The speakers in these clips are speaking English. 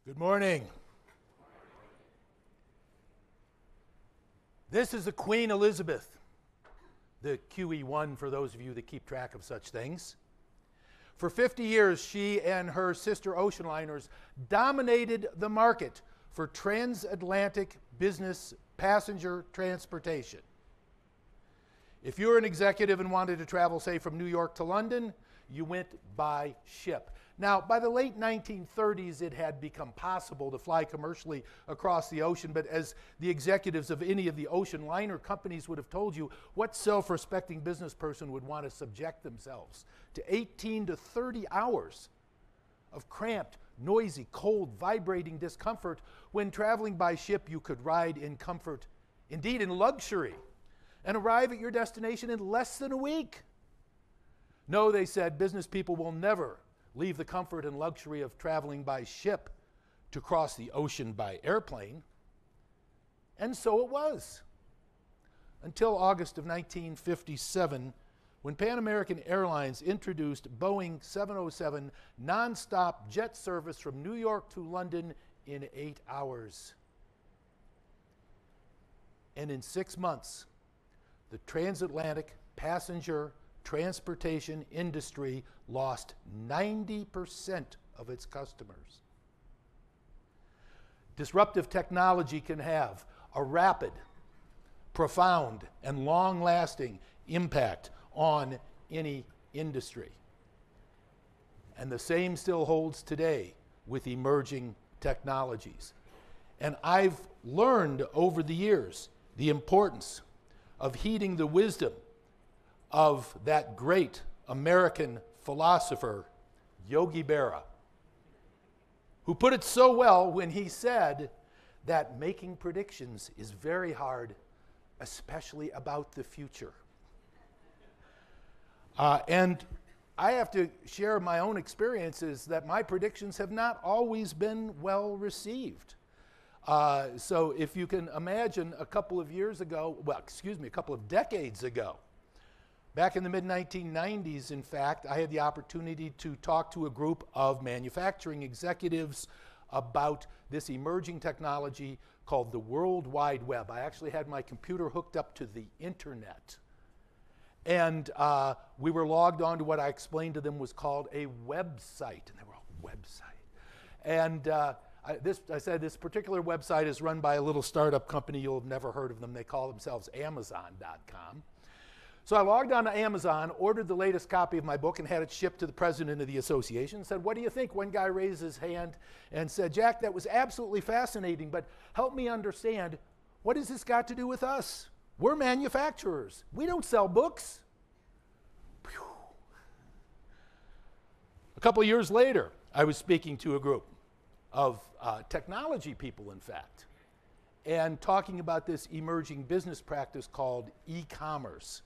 Good morning. This is the Queen Elizabeth, the QE1 for those of you that keep track of such things. For 50 years, she and her sister ocean liners dominated the market for transatlantic business passenger transportation. If you're an executive and wanted to travel, say, from New York to London, you went by ship. Now, by the late 1930s, it had become possible to fly commercially across the ocean, but as the executives of any of the ocean liner companies would have told you, what self-respecting business person would want to subject themselves to 18 to 30 hours of cramped, noisy, cold, vibrating discomfort when traveling by ship you could ride in comfort, indeed in luxury, and arrive at your destination in less than a week? No, they said, business people will never leave the comfort and luxury of traveling by ship to cross the ocean by airplane. And so it was. Until August of 1957, when Pan American Airlines introduced Boeing 707 nonstop jet service from New York to London in 8 hours. And in 6 months, the transatlantic passenger transportation industry lost 90% of its customers. Disruptive technology can have a rapid, profound, and long-lasting impact on any industry. And the same still holds today with emerging technologies. And I've learned over the years the importance of heeding the wisdom of that great American philosopher, Yogi Berra, who put it so well when he said that making predictions is very hard, especially about the future. And I have to share my own experiences that my predictions have not always been well received. So if you can imagine a couple of decades ago, back in the mid-1990s, in fact, I had the opportunity to talk to a group of manufacturing executives about this emerging technology called the World Wide Web. I actually had my computer hooked up to the internet. And we were logged on to what I explained to them was called a website. And they were all, website. And I said, this particular website is run by a little startup company. You'll have never heard of them. They call themselves Amazon.com. So I logged on to Amazon, ordered the latest copy of my book, and had it shipped to the president of the association and said, what do you think? One guy raised his hand and said, Jack, that was absolutely fascinating, but help me understand, what has this got to do with us? We're manufacturers. We don't sell books. Whew. A couple of years later, I was speaking to a group of technology people, in fact, and talking about this emerging business practice called e-commerce.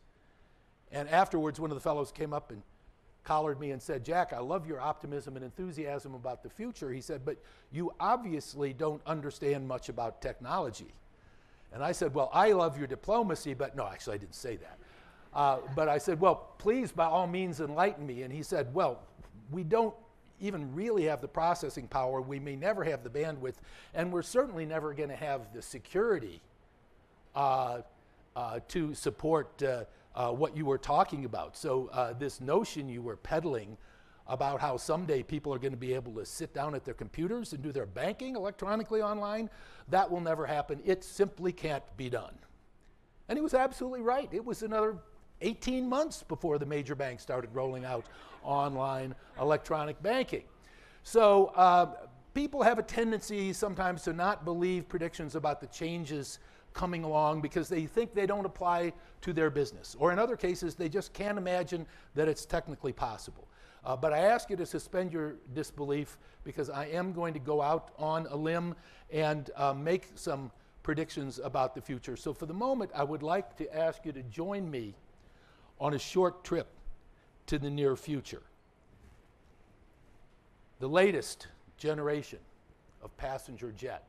And afterwards, one of the fellows came up and collared me and said, Jack, I love your optimism and enthusiasm about the future. He said, but you obviously don't understand much about technology. And I said, well, I love your diplomacy, but no, actually I didn't say that. But I said, well, please, by all means, enlighten me. And he said, well, we don't even really have the processing power. We may never have the bandwidth, and we're certainly never going to have the security to support what you were talking about. So this notion you were peddling about how someday people are going to be able to sit down at their computers and do their banking electronically online, that will never happen. It simply can't be done. And he was absolutely right. It was another 18 months before the major banks started rolling out online electronic banking. So people have a tendency sometimes to not believe predictions about the changes coming along because they think they don't apply to their business. Or in other cases, they just can't imagine that it's technically possible. But I ask you to suspend your disbelief because I am going to go out on a limb and make some predictions about the future. So for the moment, I would like to ask you to join me on a short trip to the near future. The latest generation of passenger jet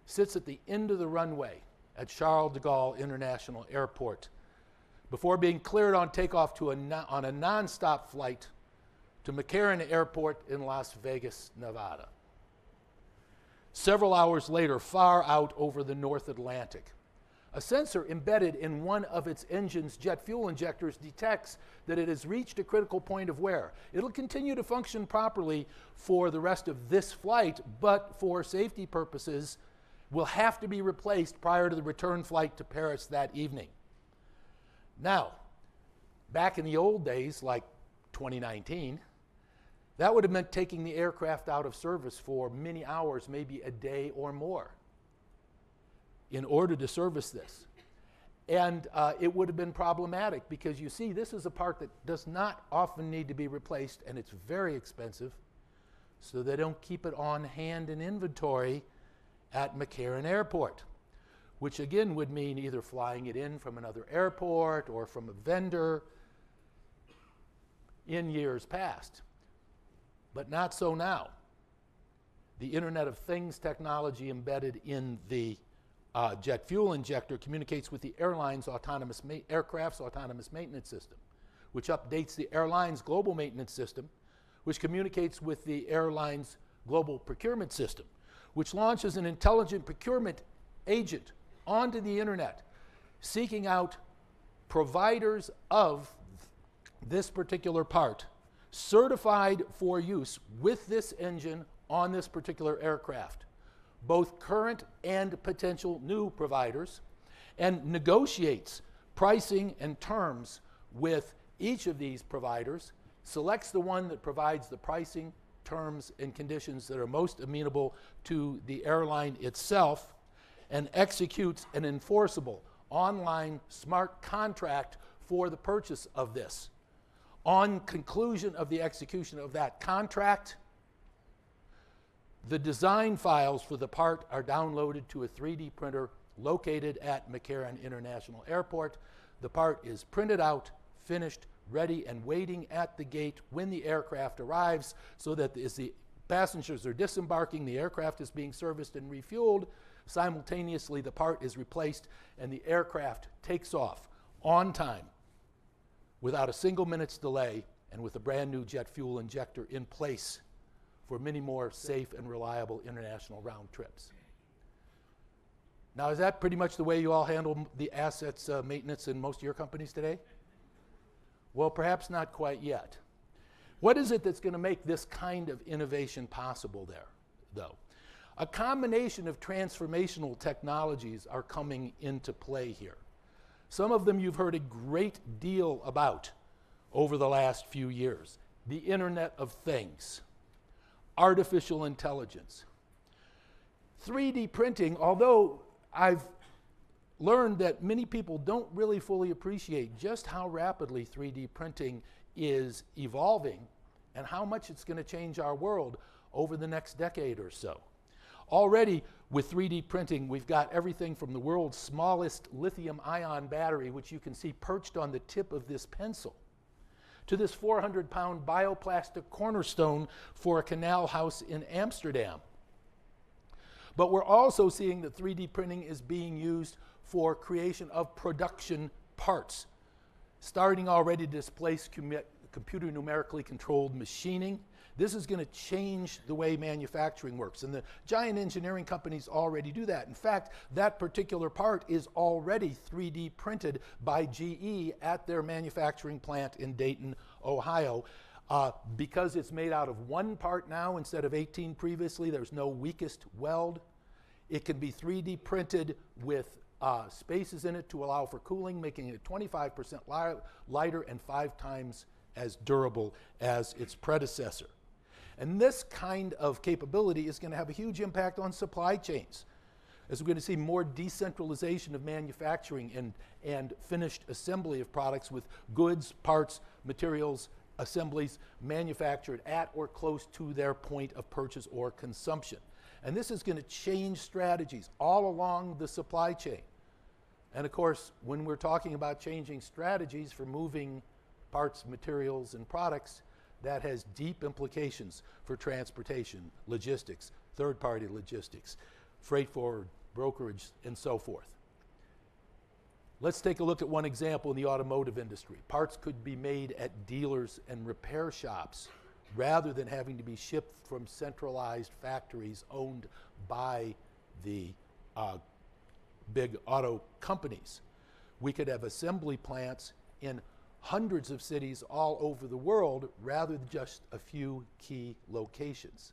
sits at the end of the runway at Charles de Gaulle International Airport before being cleared on takeoff on a nonstop flight to McCarran Airport in Las Vegas, Nevada. several hours later, far out over the North Atlantic. A sensor embedded in one of its engine's jet fuel injectors detects that it has reached a critical point of wear. It'll continue to function properly for the rest of this flight, but for safety purposes, will have to be replaced prior to the return flight to Paris that evening. Now, back in the old days, like 2019, that would have meant taking the aircraft out of service for many hours, maybe a day or more, in order to service this. And it would have been problematic because you see, this is a part that does not often need to be replaced, and it's very expensive, so they don't keep it on hand in inventory at McCarran Airport, which again would mean either flying it in from another airport or from a vendor in years past. But not so now. The Internet of Things technology embedded in the jet fuel injector communicates with the aircraft's autonomous maintenance system, which updates the airline's global maintenance system, which communicates with the airline's global procurement system, which launches an intelligent procurement agent onto the internet, seeking out providers of this particular part, certified for use with this engine on this particular aircraft, both current and potential new providers, and negotiates pricing and terms with each of these providers, selects the one that provides the pricing, terms, and conditions that are most amenable to the airline itself, and executes an enforceable online smart contract for the purchase of this. On conclusion of the execution of that contract, the design files for the part are downloaded to a 3D printer located at McCarran International Airport. The part is printed out, finished, ready, and waiting at the gate when the aircraft arrives, so that as the passengers are disembarking, the aircraft is being serviced and refueled. Simultaneously, the part is replaced and the aircraft takes off on time without a single minute's delay and with a brand new jet fuel injector in place for many more safe and reliable international round trips. Now, is that pretty much the way you all handle the assets maintenance in most of your companies today? Well, perhaps not quite yet. What is it that's going to make this kind of innovation possible there, though? A combination of transformational technologies are coming into play here. Some of them you've heard a great deal about over the last few years. The Internet of Things, artificial intelligence. 3D printing, although I've learned that many people don't really fully appreciate just how rapidly 3D printing is evolving and how much it's going to change our world over the next decade or so. Already with 3D printing, we've got everything from the world's smallest lithium-ion battery, which you can see perched on the tip of this pencil, to this 400-pound bioplastic cornerstone for a canal house in Amsterdam. But we're also seeing that 3D printing is being used for creation of production parts, starting already to displace computer numerically controlled machining. This is going to change the way manufacturing works, and the giant engineering companies already do that. In fact, that particular part is already 3D printed by GE at their manufacturing plant in Dayton, Ohio. Because it's made out of one part now instead of 18 previously, there's no weakest weld. It can be 3D printed with spaces in it to allow for cooling, making it 25% lighter and 5 times as durable as its predecessor. And this kind of capability is going to have a huge impact on supply chains, as we're going to see more decentralization of manufacturing and finished assembly of products with goods, parts, materials, assemblies manufactured at or close to their point of purchase or consumption. And this is going to change strategies all along the supply chain. And of course, when we're talking about changing strategies for moving parts, materials, and products, that has deep implications for transportation, logistics, third-party logistics, freight forward, brokerage, and so forth. Let's take a look at one example in the automotive industry. Parts could be made at dealers and repair shops rather than having to be shipped from centralized factories owned by the big auto companies. We could have assembly plants in hundreds of cities all over the world rather than just a few key locations.